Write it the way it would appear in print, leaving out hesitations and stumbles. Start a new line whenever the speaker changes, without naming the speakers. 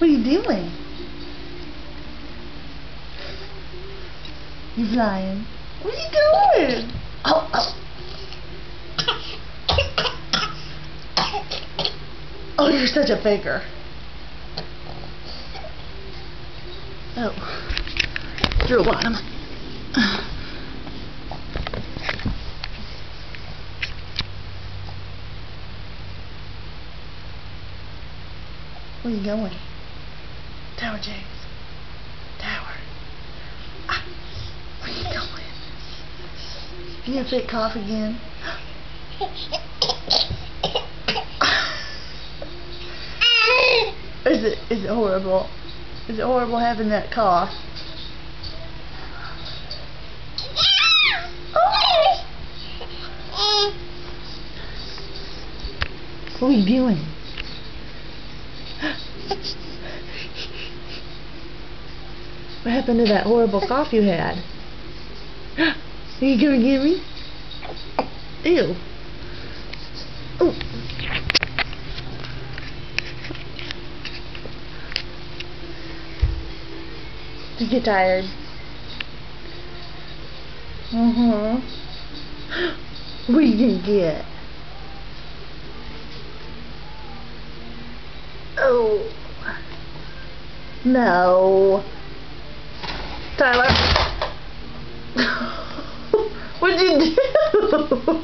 What are you doing? You flying? Where you going? Oh, oh. Oh, you're such a faker. Oh. Drill bottom. Where you going? Tower James. Tower. Ah. Where you going? You gonna fake cough again? Is it horrible? Is it horrible having that cough? What are you doing? What happened to that horrible cough you had? Are you gonna get me? Ew. Ooh. Did you get tired? What are you gonna get? Oh. No. Tyler. What'd you do?